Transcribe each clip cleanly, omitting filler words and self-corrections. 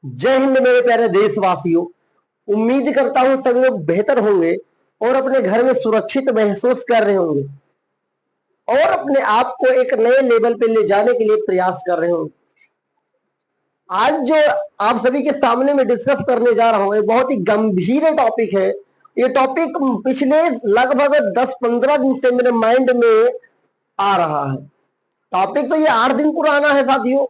जय हिंद मेरे प्यारे देशवासियों। उम्मीद करता हूं सब लोग बेहतर होंगे और अपने घर में सुरक्षित महसूस कर रहे होंगे और अपने आप को एक नए लेवल पे ले जाने के लिए प्रयास कर रहे होंगे। आज जो आप सभी के सामने में डिस्कस करने जा रहा हूं एक बहुत ही गंभीर टॉपिक है। ये टॉपिक पिछले लगभग 10-15 दिन से मेरे माइंड में आ रहा है। टॉपिक तो ये 8 दिन पुराना है साथियों,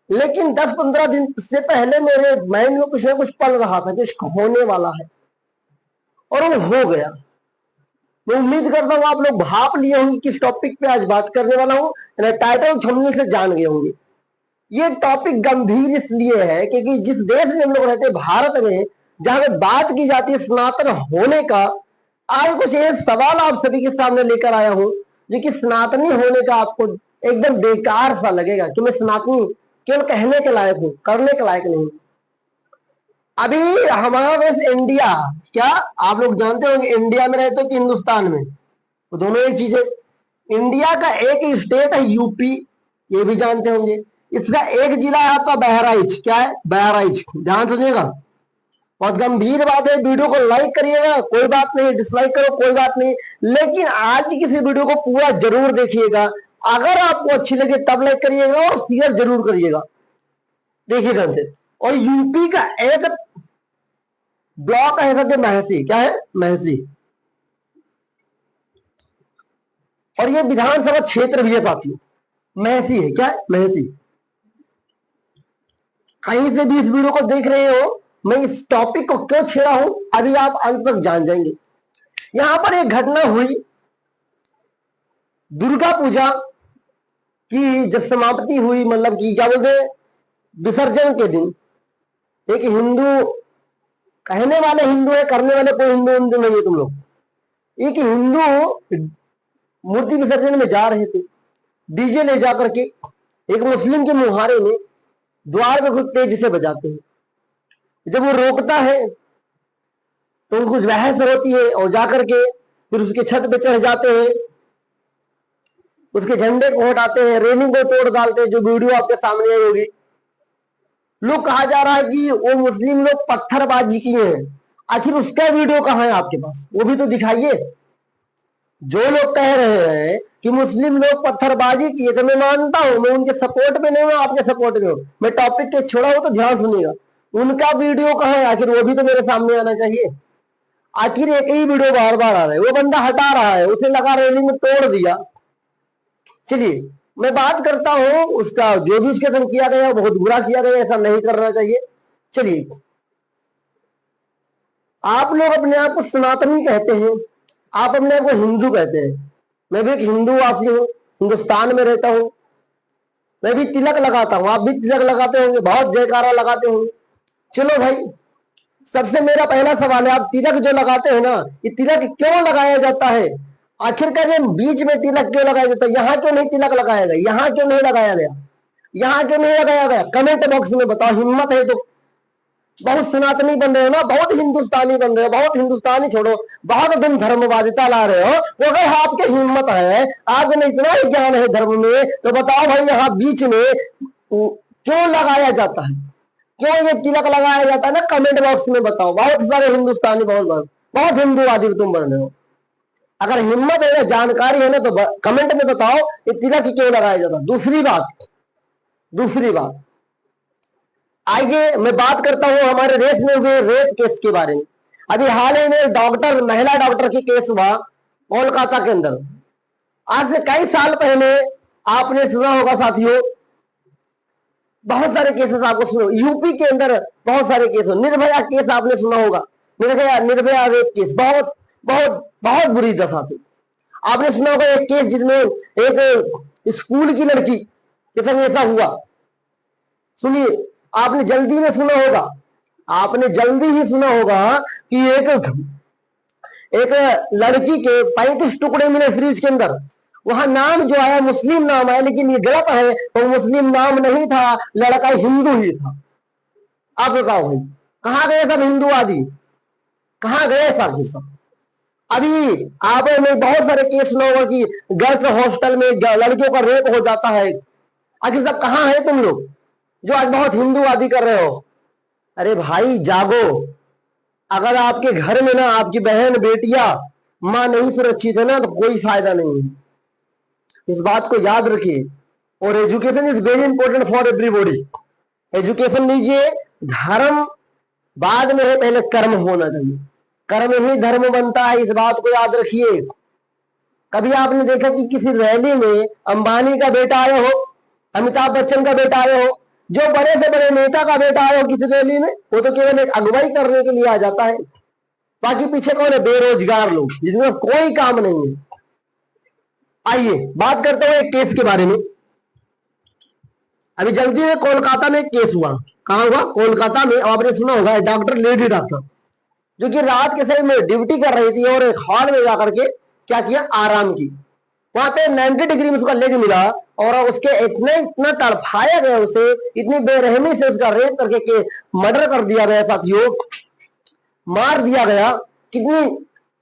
लेकिन 10-15 दिन से पहले मेरे माइंड में कुछ ना कुछ पल रहा था कि कुछ होने वाला है और वो हो गया। मैं उम्मीद करता हूँ आप लोग भाप लिए होंगे किस टॉपिक पे आज बात करने वाला हूँ। टाइटल थंबनेल से जान गए होंगे। ये टॉपिक गंभीर इसलिए है क्योंकि जिस देश में हम लोग रहते हैं, भारत में, जहां पे बात की जाती है सनातन होने का, आज कुछ ये सवाल आप सभी के सामने लेकर आया हूं जो कि सनातनी होने का आपको एकदम बेकार सा लगेगा कि मैं सनातनी केवल कहने के लायक हूं, करने के लायक नहीं। अभी हमारा देश इंडिया, क्या आप लोग जानते होंगे इंडिया में रहते हो कि हिंदुस्तान में? वो दोनों एक चीज है। इंडिया का एक स्टेट है यूपी, ये भी जानते होंगे। इसका एक जिला है आपका बहराइच। क्या है? बहराइच। ध्यान सुनिएगा, बहुत गंभीर बात है। वीडियो को लाइक करिएगा, कोई बात नहीं, डिसलाइक करो कोई बात नहीं, लेकिन आज की किसी वीडियो को पूरा जरूर देखिएगा। अगर आपको अच्छी लगे तब लाइक करिएगा और शेयर जरूर करिएगा। देखिए ध्यान से। और यूपी का एक ब्लॉक है सर महसी। क्या है? महसी। और ये विधानसभा क्षेत्र भी है साथियों, महसी है। क्या है? महसी। कहीं से भी इस वीडियो को देख रहे हो, मैं इस टॉपिक को क्यों छेड़ा हूं अभी आप अंत तक जान जाएंगे। यहां पर एक घटना हुई दुर्गा पूजा की, जब समाप्ति हुई, मतलब कि क्या बोलते हैं, विसर्जन के दिन। एक हिंदू, कहने वाले हिंदू है, करने वाले कोई हिंदू हिंदू नहीं है तुम लोग। एक हिंदू मूर्ति विसर्जन में जा रहे थे, डीजे ले जाकर के। एक मुस्लिम के मुहारे में द्वार पे खूब तेज से बजाते हैं। जब वो रोकता है तो कुछ बहस होती है और जाकर के फिर उसके छत पे चढ़ जाते हैं, उसके झंडे को हटाते हैं, रेलिंग को तोड़ डालते हैं, जो वीडियो आपके सामने आई होगी। लोग, कहा जा रहा है कि वो मुस्लिम लोग पत्थरबाजी किए हैं। आखिर उसका वीडियो कहां है आपके पास? वो भी तो दिखाइए। जो लोग कह रहे हैं कि मुस्लिम लोग पत्थरबाजी किए, तो मैं मानता हूं, मैं उनके सपोर्ट में नहीं हूं, आपके सपोर्ट में हूं। मैं टॉपिक के छोड़ा हूं तो ध्यान सुनिएगा। उनका वीडियो कहां है? आखिर वो भी तो मेरे सामने आना चाहिए। आखिर एक ही वीडियो बार बार आ रहा है, वो बंदा हटा रहा है, उसे लगा रेलिंग में तोड़ दिया। चलिए, मैं बात करता हूं उसका, जो भी उसके संग किया गया बहुत बुरा किया गया, ऐसा नहीं करना चाहिए। चलिए, आप लोग अपने आप को सनातनी कहते हैं, आप अपने आप को हिंदू कहते हैं। मैं भी एक हिंदू वासी हूं, हिंदुस्तान में रहता हूं। मैं भी तिलक लगाता हूं, आप भी तिलक लगाते होंगे, बहुत जयकारा लगाते होंगे। चलो भाई, सबसे मेरा पहला सवाल है, आप तिलक जो लगाते हैं ना, ये तिलक क्यों लगाया जाता है? आखिरकार ये बीच में तिलक क्यों लगाया जाता है? यहां क्यों नहीं तिलक लगाया गया? यहां क्यों नहीं लगाया गया? यहां क्यों नहीं लगाया गया? कमेंट बॉक्स में बताओ, हिम्मत है तो। बहुत सनातनी बन रहे हो ना, बहुत हिंदुस्तानी बन रहे हो, बहुत हिंदुस्तानी छोड़ो, बहुत तुम धर्मवादिता ला रहे हो। वो अगर आपके हिम्मत है, आपने इतना ही ज्ञान है धर्म में, तो बताओ भाई यहाँ बीच में क्यों लगाया जाता है? क्यों ये तिलक लगाया जाता है ना? कमेंट बॉक्स में बताओ। बहुत सारे हिंदुस्तानी, बहुत हिंदूवादी तुम बन रहे हो। अगर हिम्मत है ना, जानकारी है ना, तो कमेंट में बताओ ये तिलक क्यों लगाया जाता है। दूसरी बात, आइए मैं बात करता हूं हमारे देश में हुए रेप केस के बारे में। अभी हाल ही में डॉक्टर, महिला डॉक्टर की केस हुआ कोलकाता के अंदर। आज से कई साल पहले आपने सुना होगा साथियों, बहुत सारे केसेस आपको सुनो, यूपी के अंदर बहुत सारे केस हो। निर्भया केस आपने सुना होगा, निर्भया रेप केस, बहुत बहुत बहुत बुरी दशा थी। आपने सुना होगा एक केस जिसमें एक स्कूल की लड़की के संग ऐसा हुआ। सुनिए, आपने जल्दी में सुना होगा, आपने जल्दी ही सुना होगा कि एक लड़की के 35 टुकड़े मिले फ्रिज के अंदर। वहां नाम जो आया मुस्लिम नाम आया, लेकिन ये गलत है, तो मुस्लिम नाम नहीं था, लड़का हिंदू ही था। आप बताओ भाई, कहां गए सब हिंदूवादी? कहां गए सब? अभी आपने बहुत सारे केस सुना होगा कि गर्ल्स हॉस्टल में लड़कियों का रेप हो जाता है। आखिर सब कहां है तुम लोग? जो आज बहुत हिंदूवादी कर रहे हो। अरे भाई जागो, अगर आपके घर में ना आपकी बहन बेटियां मां नहीं सुरक्षित है ना तो कोई फायदा नहीं है, इस बात को याद रखिए। और education is very important for everybody. Education लीजिए, धर्म बाद में है, पहले कर्म होना चाहिए, कर्म ही धर्म बनता है, इस बात को याद रखिए। कभी आपने देखा कि किसी रैली में अंबानी का बेटा आया हो, अमिताभ बच्चन का बेटा आया हो, जो बड़े से बड़े नेता का बेटा आया हो किसी रैली में, वो तो केवल एक अगुवाई करने के लिए आ जाता है। बाकी पीछे कौन है? बेरोजगार लोग जिसमें कोई काम नहीं है। आइए बात करते हुए एक केस के बारे में। अभी जल्दी में कोलकाता में एक केस हुआ। कहां हुआ? कोलकाता में। आपने सुना होगा डॉक्टर, लेडी डॉक्टर, जो कि रात के समय में ड्यूटी कर रही थी और एक हॉल में जाकर के क्या किया? आराम की। वहां पे 90 डिग्री में उसका लेग मिला और उसके इतना तड़फाया गया, उसे इतनी बेरहमी से उसका रेप करके के मर्डर कर दिया गया साथियों, मार दिया गया। कितनी,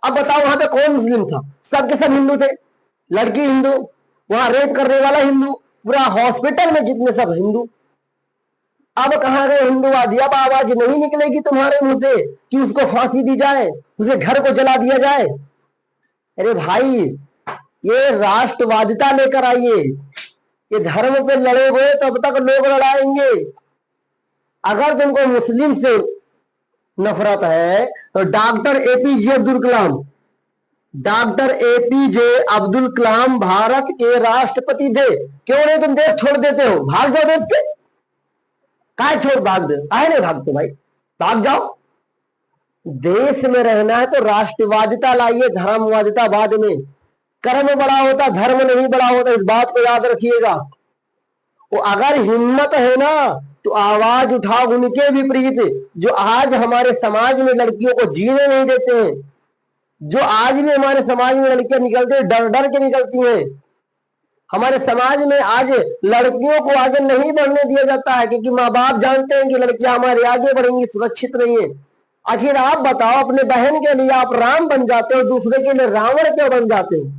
अब बताओ वहां पे कौन मुस्लिम था? सबके सब हिंदू थे, लड़की हिंदू, वहां रेप करने वाला हिंदू, पूरा हॉस्पिटल में जितने सब हिंदू। अब कहां गए हिंदूवादी? अब आवाज नहीं निकलेगी तुम्हारे मुंह से कि उसको फांसी दी जाए, उसे घर को जला दिया जाए। अरे भाई, ये राष्ट्रवादिता लेकर आइए, ये धर्म पे लड़ोगे तब तक लोग लड़ाएंगे। अगर तुमको मुस्लिम से नफरत है तो doctor APJ Abdul Kalam, doctor APJ Abdul Kalam Bharat के राष्ट्रपति थे। क्यों नहीं तुम देश छोड़ देते हो? भाग जाओ देश के। काय छोड़ भाग दे? काहे नहीं भागते भाई? भाग जाओ। देश में रहना है तो राष्ट्रवादिता लाइए, धर्मवादिता बाद में। कर्म बड़ा होता, धर्म नहीं बड़ा होता, इस बात को याद रखिएगा। वो अगर हिम्मत है ना तो आवाज उठाओ उनके विपरीत, जो आज हमारे समाज में लड़कियों को जीने नहीं देते हैं, जो आज भी हमारे समाज में लड़कियां निकलती हैं डर डर के निकलती हैं। हमारे समाज में आज लड़कियों को आगे नहीं बढ़ने दिया जाता है क्योंकि माँ बाप जानते हैं कि लड़कियां हमारे आगे बढ़ेंगी, सुरक्षित नहीं है। आखिर आप बताओ, अपने बहन के लिए आप राम बन जाते हो, दूसरे के लिए रावण क्यों बन जाते हो?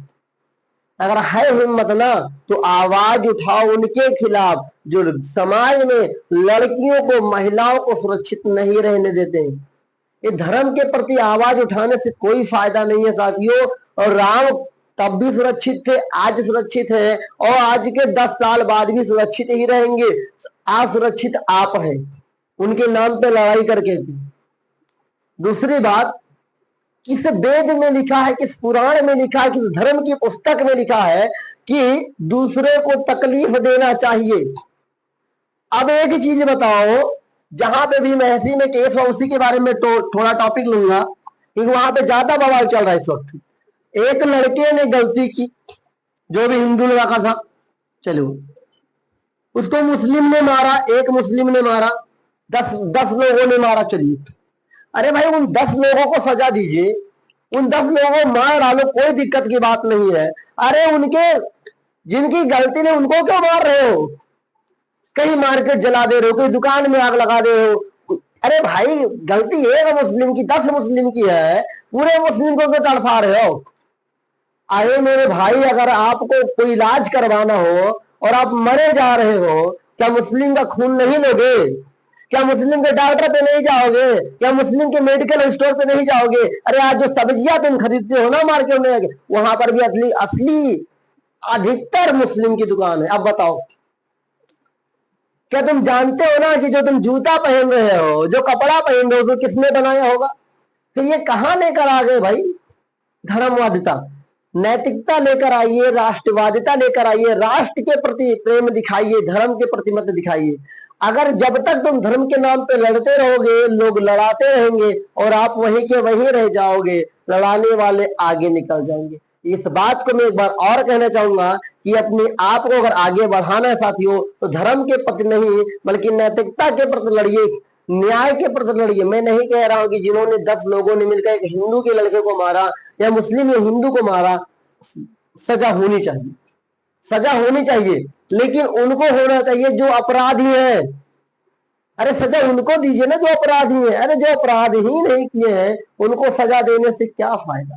अगर है हिम्मत ना तो आवाज उठाओ उनके खिलाफ जो समाज में लड़कियों को, महिलाओं को सुरक्षित नहीं रहने देते हैं। ये धर्म के प्रति आवाज उठाने से कोई फायदा नहीं है साथियों। और राम तब भी सुरक्षित थे, आज सुरक्षित है और आज के 10 साल बाद भी सुरक्षित ही रहेंगे। असुरक्षित आप हैं उनके नाम पे लड़ाई करके। दूसरी बात, किस वेद में लिखा है, किस पुराण में लिखा है, किस धर्म की पुस्तक में लिखा है कि दूसरे को तकलीफ देना चाहिए? अब एक ही चीज बताओ, जहां पे भी मैं ऐसी में केस हुआ उसी के बारे में थोड़ा टॉपिक लूंगा क्योंकि वहां पे ज्यादा बवाल चल रहा है इस वक्त। एक लड़के ने गलती की, जो भी हिंदू लड़का था, चलो उसको मुस्लिम ने मारा, एक मुस्लिम ने मारा, 10 लोगों ने मारा, चलिए। अरे भाई उन 10 लोगों को सजा दीजिए, उन 10 लोगों को मार डालो, कोई दिक्कत की बात नहीं है। अरे उनके जिनकी गलती ने उनको क्यों मार रहे हो? कहीं मार्केट जला दे रहे हो, कहीं दुकान में आग लगा दे रहे हो। अरे भाई गलती एक मुस्लिम की, 10 मुस्लिम की है, पूरे मुस्लिम को क्यों तड़फा रहे हो? अरे मेरे भाई, अगर आपको कोई इलाज करवाना हो और आप मरे जा रहे हो, क्या मुस्लिम का खून नहीं लोगे? क्या मुस्लिम के डॉक्टर पे नहीं जाओगे? क्या मुस्लिम के मेडिकल स्टोर पे नहीं जाओगे? अरे आज जो सब्जियां तुम खरीदते हो ना मार्केट में, वहां पर भी असली अधिकतर मुस्लिम की दुकान है। अब बताओ, क्या तुम जानते हो ना कि जो तुम जूता पहन रहे हो, जो कपड़ा पहन रहे हो, उसको किसने बनाया होगा? तो ये कहां लेकर आ गए भाई? धर्मवादिता। नैतिकता लेकर आइए, राष्ट्रवादिता लेकर आइए, राष्ट्र के प्रति प्रेम दिखाइए, धर्म के प्रति मत दिखाइए। अगर जब तक तुम धर्म के नाम पे लड़ते रहोगे, लोग लड़ाते रहेंगे और आप वहीं के वहीं रह जाओगे, लड़ाने वाले आगे निकल जाएंगे। इस बात को मैं एक बार और कहना चाहूंगा कि अपने आप को अगर आगे बढ़ाना है साथियों, तो धर्म के प्रति नहीं बल्कि नैतिकता के प्रति लड़िए, न्याय के प्रति लड़िए। मैं नहीं कह रहा हूं कि जिन्होंने 10 लोगों ने मिलकर एक हिंदू के लड़के को मारा या मुस्लिम या हिंदू को मारा, सजा होनी चाहिए, सजा होनी चाहिए, लेकिन उनको होना चाहिए जो अपराधी है। अरे सजा उनको दीजिए ना जो अपराधी है। अरे जो अपराध ही नहीं किए हैं उनको सजा देने से क्या फायदा?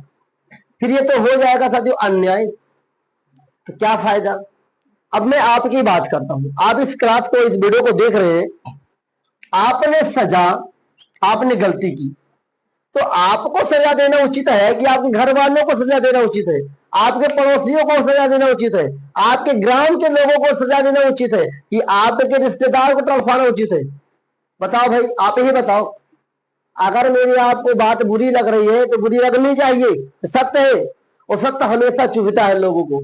फिर ये तो हो जाएगा साथियों अन्याय, तो क्या फायदा? अब मैं आपकी बात करता हूं, आप इस क्लास को, इस वीडियो को देख रहे हैं, आपने सजा, आपने गलती की तो आपको सजा देना उचित है कि आपके घर वालों को सजा देना उचित है, आपके पड़ोसियों को सजा देना उचित है, आपके ग्राम के लोगों को सजा देना उचित है, कि आपके रिश्तेदार को तड़फाना उचित है? बताओ भाई, आप ही बताओ। अगर मेरी आपको बात बुरी लग रही है तो बुरी लगनी चाहिए, सत्य है, और सत्य हमेशा चुभता है लोगों को।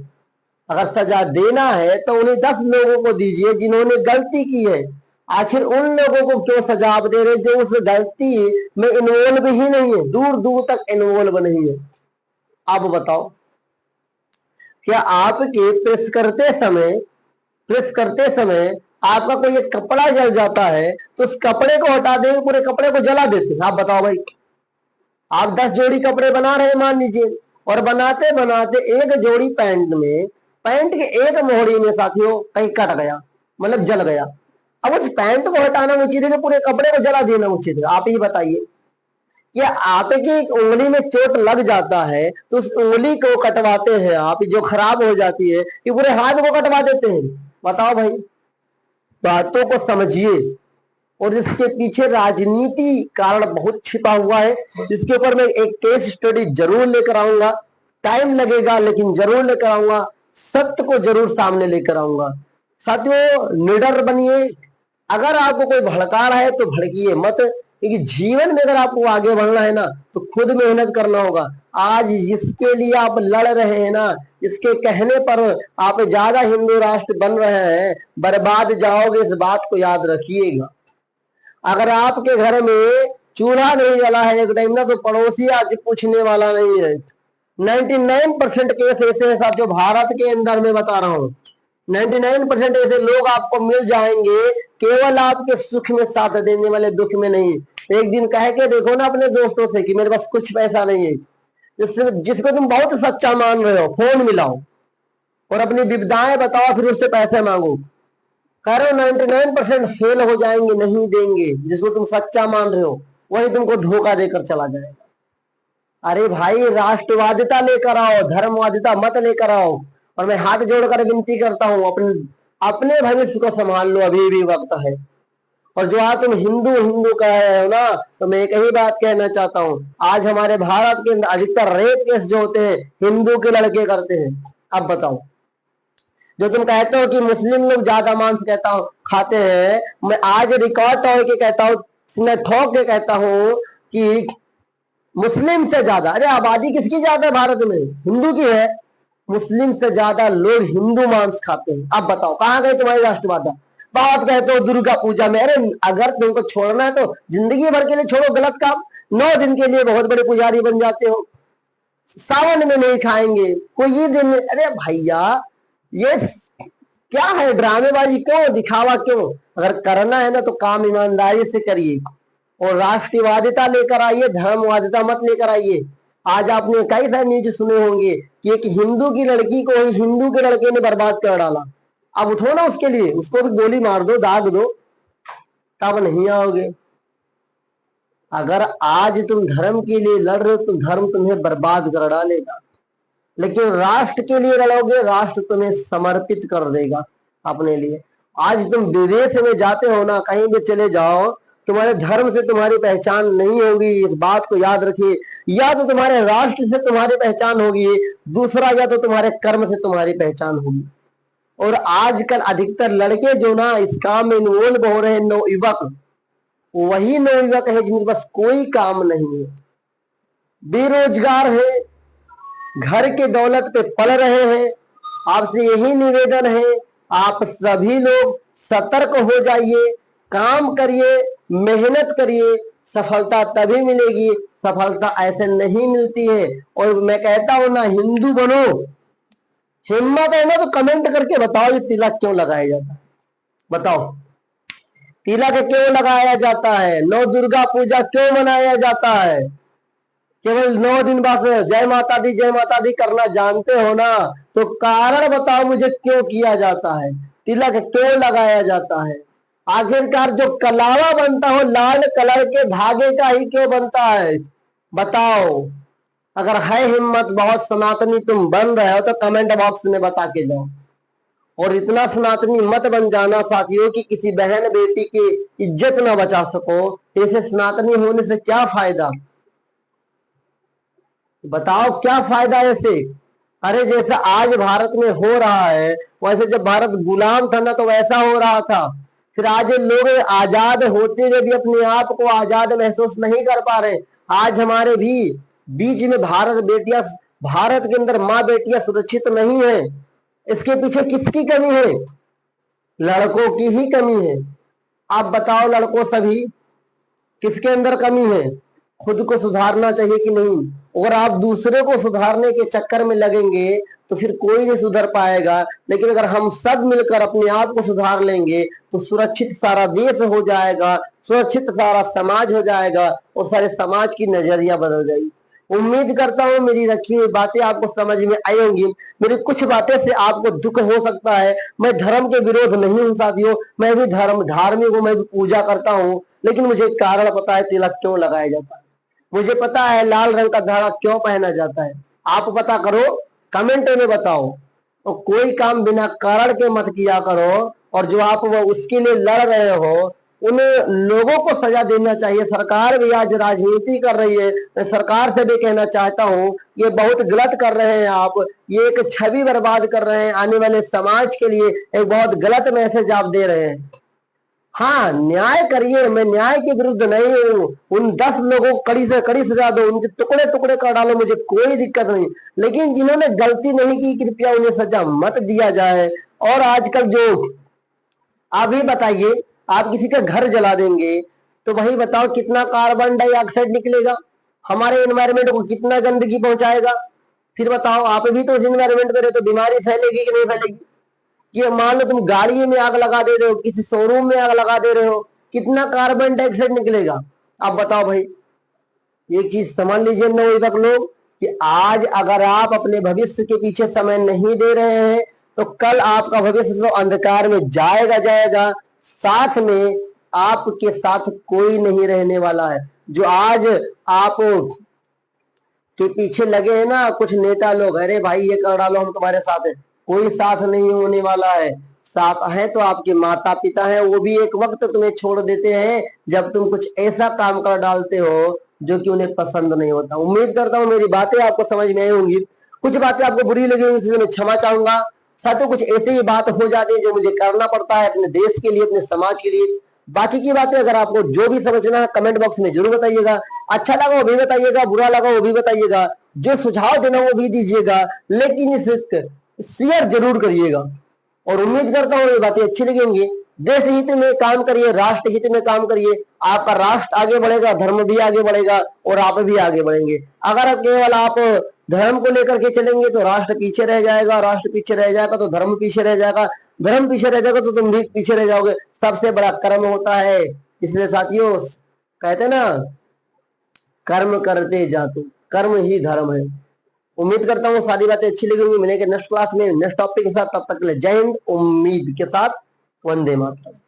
अगर सजा देना है तो उन्हें 10 लोगों को दीजिए जिन्होंने गलती की है। आखिर उन लोगों को क्यों सजा आप दे रहे जो उस गलती में इन्वॉल्व ही नहीं है, दूर दूर तक इन्वॉल्व नहीं है? आप बताओ, क्या आपके प्रेस करते समय आपका कोई एक कपड़ा जल जाता है तो उस कपड़े को हटा देंगे, पूरे कपड़े को जला देते हैं? आप बताओ भाई। आप 10 जोड़ी कपड़े बना रहे हैं मान लीजिए, और बनाते बनाते एक जोड़ी पैंट में, पैंट के एक मोहरी में साथियों कहीं कट गया, मतलब जल गया। अब उस पैंट को हटाना उचित है कि पूरे कपड़े को जला देना उचित है? आप ही बताइए। कि आपकी एक उंगली में चोट लग जाता है तो उस उंगली को कटवाते हैं आप, जो खराब हो जाती है, कि पूरे हाथ को कटवा देते हैं? बताओ भाई, बातों को समझिए। और इसके पीछे राजनीति कारण बहुत छिपा हुआ है, इसके ऊपर मैं एक केस स्टडी जरूर लेकर आऊंगा। टाइम लगेगा लेकिन जरूर लेकर आऊंगा, सत्य को जरूर सामने लेकर आऊंगा। साथियों, निडर बनिए। अगर आपको कोई भड़का रहा है तो भड़किए मत, क्योंकि जीवन में अगर आपको आगे बढ़ना है ना तो खुद मेहनत करना होगा। आज जिसके लिए आप लड़ रहे हैं ना, इसके कहने पर आप ज्यादा हिंदू राष्ट्र बन रहे हैं, बर्बाद जाओगे, इस बात को याद रखिएगा। अगर आपके घर में चूल्हा नहीं जला है एक टाइम ना, तो पड़ोसी आज पूछने वाला नहीं है। 99% केस ऐसे हैं साथियों, भारत के अंदर में बता रहा हूं, 99% ऐसे लोग आपको मिल जाएंगे, केवल आपके सुख में साथ देने वाले, दुख में नहीं। एक दिन कह के देखो ना अपने दोस्तों से कि मेरे पास कुछ पैसा नहीं है, जिसको तुम बहुत सच्चा मान रहे हो, फोन मिलाओ और अपनी विविधाएं बताओ, फिर उससे पैसे मांगो। कह रहे हो 99% फेल हो जाएंगे, नहीं देंगे। जिसको तुम सच्चा मान रहे हो वही तुमको धोखा देकर चला जाएगा। अरे भाई, राष्ट्रवादिता लेकर आओ, धर्मवादिता मत लेकर आओ। और मैं हाथ जोड़कर विनती करता हूं, अपने भविष्य को संभाल लो, अभी भी वक्त है। और जो आज तुम हिंदू हिंदू कह रहे हो ना, तो मैं एक ही बात कहना चाहता हूं, आज हमारे भारत के अंदर अधिकतर रेप केस जो होते हैं हिंदू के लड़के करते हैं। अब बताओ, जो तुम कहते हो कि मुस्लिम लोग ज्यादा मांस खाते हैं, मैं आज रिकॉर्ड तोड़ के कहता हूँ, मैं ठोक के कहता हूँ कि मुस्लिम से ज्यादा, अरे आबादी किसकी ज्यादा है भारत में? हिंदू की है। मुस्लिम से ज्यादा लोग हिंदू मांस खाते हैं। अब बताओ, कहां गए तुम्हारी राष्ट्रवाद? बात कहते हो दुर्गा पूजा में, अरे अगर तुमको छोड़ना है तो जिंदगी भर के लिए छोड़ो गलत काम, 9 दिन के लिए बहुत बड़े पुजारी बन जाते हो। सावन में नहीं खाएंगे, कोई ये दिन, अरे भैया ये क्या है? ड्रामेबाजी क्यों, दिखावा क्यों? अगर करना है ना तो काम ईमानदारी से करिए, और राष्ट्रवादिता लेकर आइए, धर्मवादिता मत लेकर आइए। आज आपने कई सारे न्यूज सुने होंगे कि एक हिंदू की लड़की को ही हिंदू के लड़के ने बर्बाद कर डाला। अब उठो ना उसके लिए, उसको भी गोली मार दो, दाग दो, तब नहीं आओगे। अगर आज तुम धर्म के लिए लड़ रहे हो तो धर्म तुम्हें बर्बाद कर डालेगा, लेकिन राष्ट्र के लिए लड़ोगे, राष्ट्र तुम्हें समर्पित कर देगा अपने लिए। आज तुम विदेश में जाते हो ना, कहीं भी चले जाओ, तुम्हारे धर्म से तुम्हारी पहचान नहीं होगी, इस बात को याद रखिए। या तो तुम्हारे राष्ट्र से तुम्हारी पहचान होगी, दूसरा या तो तुम्हारे कर्म से तुम्हारी पहचान होगी। और आजकल अधिकतर लड़के जो ना इस काम में इन्वॉल्व हो रहे हैं, नवयुवक, वही नवयुवक है जिनके पास कोई काम नहीं है, बेरोजगार है, घर के दौलत पे पल रहे हैं। आपसे यही निवेदन है, आप सभी लोग सतर्क हो जाइए, काम करिए, मेहनत करिए, सफलता तभी मिलेगी। सफलता ऐसे नहीं मिलती है। और मैं कहता हूं ना, हिंदू बनो, हिम्मत है ना तो कमेंट करके बताओ ये तिलक क्यों लगाया जाता है? बताओ, तिलक क्यों लगाया जाता है? नौ दुर्गा पूजा क्यों मनाया जाता है? केवल 9 दिन बाद जय माता दी करना जानते हो ना, तो कारण बताओ मुझे, क्यों किया जाता है? तिलक क्यों लगाया जाता है? आखिरकार जो कलावा बनता हो लाल कलर के धागे का ही क्यों बनता है? बताओ। अगर है हिम्मत बहुत, सनातनी तुम बन रहे हो तो कमेंट बॉक्स में बता के जाओ। और इतना सनातनी मत बन जाना साथियों कि किसी बहन बेटी की इज्जत ना बचा सको। ऐसे सनातनी होने से क्या फायदा? बताओ क्या फायदा ऐसे? अरे जैसा आज भारत में हो रहा है, वैसे जब भारत गुलाम था ना तो वैसा हो रहा था। फिर आज लोग आजाद होते हुए भी अपने आप को आजाद महसूस नहीं कर पा रहे। आज हमारे भी बीच में भारत के अंदर माँ बेटियां सुरक्षित नहीं है। इसके पीछे किसकी कमी है? लड़कों की ही कमी है। आप बताओ लड़कों सभी, किसके अंदर कमी है? खुद को सुधारना चाहिए कि नहीं? और आप दूसरे को सुधारने के चक्कर में लगेंगे तो फिर कोई नहीं सुधर पाएगा। लेकिन अगर हम सब मिलकर अपने आप को सुधार लेंगे तो सुरक्षित सारा देश हो जाएगा, सुरक्षित सारा समाज हो जाएगा और सारे समाज की नजरिया बदल जाएगी। उम्मीद करता हूं मेरी रखी हुई बातें आपको समझ में आई होंगी। मेरी कुछ बातें से आपको दुख हो सकता है। मैं धर्म के विरोध नहीं हूं साथियों, मैं भी धार्मिक हूं, मैं भी पूजा करता हूं। लेकिन मुझे कारण पता है तिलक क्यों लगाया जाता है, मुझे पता है लाल रंग का धागा क्यों पहना जाता है। आप पता करो, कमेंट में बताओ। तो कोई काम बिना कारण के मत किया करो। और जो आप वो उसके लिए लड़ रहे हो उन लोगों को सजा देना चाहिए। सरकार भी आज राजनीति कर रही है। मैं सरकार से भी कहना चाहता हूं ये बहुत गलत कर रहे हैं आप, ये एक छवि बर्बाद कर रहे हैं। आने वाले समाज के लिए एक बहुत गलत मैसेज आप दे रहे हैं। हाँ न्याय करिए, मैं न्याय के विरुद्ध नहीं हूँ। उन 10 लोगों को कड़ी से कड़ी सजा दो, उनके टुकड़े टुकड़े कर डालो, मुझे कोई दिक्कत नहीं। लेकिन जिन्होंने गलती नहीं की कृपया उन्हें सजा मत दिया जाए। और आजकल जो आप ही बताइए, आप किसी का घर जला देंगे तो वही बताओ कितना कार्बन डाइऑक्साइड निकलेगा, हमारे एनवायरमेंट को कितना गंदगी पहुंचाएगा। फिर बताओ, आप भी तो उस एनवायरमेंट में रहे तो बीमारी फैलेगी कि नहीं फैलेगी? कि मान लो तुम गाड़ी में आग लगा दे रहे हो, किसी शोरूम में आग लगा दे रहे हो, कितना कार्बन डाइऑक्साइड निकलेगा? आप बताओ भाई। एक चीज समझ लीजिए नवयुवक लोग कि आज अगर आप अपने भविष्य के पीछे समय नहीं दे रहे हैं तो कल आपका भविष्य तो अंधकार में जाएगा जाएगा, साथ में आपके साथ कोई नहीं रहने वाला है। जो आज आप के पीछे लगे हैं ना कुछ नेता लोग, अरे भाई ये कर डालो हम तुम्हारे साथ है, कोई साथ नहीं होने वाला है। साथ है तो आपके माता पिता हैं, वो भी एक वक्त तुम्हें छोड़ देते हैं जब तुम कुछ ऐसा काम कर डालते हो जो कि उन्हें पसंद नहीं होता। उम्मीद करता हूँ मेरी बातें आपको समझ में आई होंगी। कुछ बातें आपको बुरी लगी होंगी इसलिए मैं क्षमा चाहूंगा। साथियों कुछ ऐसी ही बात हो जाती है जो मुझे करना पड़ता है अपने देश के लिए, अपने समाज के लिए। बाकी की बातें अगर आपको जो भी समझना है कमेंट बॉक्स में जरूर बताइएगा। अच्छा लगा वो भी बताइएगा, बुरा लगा वो भी बताइएगा, जो सुझाव देना वो भी दीजिएगा, लेकिन इसे शेयर जरूर करिएगा। और उम्मीद करता हूँ ये बातें अच्छी लगी होंगी। देश हित में काम करिए, राष्ट्र हित में काम करिए, आपका राष्ट्र आगे बढ़ेगा, धर्म भी आगे बढ़ेगा और आप भी आगे बढ़ेंगे। अगर केवल आप धर्म को लेकर के चलेंगे तो राष्ट्र पीछे रह जाएगा, राष्ट्र पीछे रह जाएगा तो धर्म पीछे रह जाएगा, धर्म पीछे रह जाएगा तो तुम भी पीछे रह जाओगे। सबसे बड़ा कर्म होता है। इसलिए साथियों कहते हैं ना, कर्म करते जातो, कर्म ही धर्म है। उम्मीद करता हूँ सारी बातें अच्छी लगी होंगी। मिलेंगे नेक्स्ट क्लास में नेक्स्ट टॉपिक के साथ, तब तक के लिए जय हिंद, उम्मीद के साथ वंदे मातरम।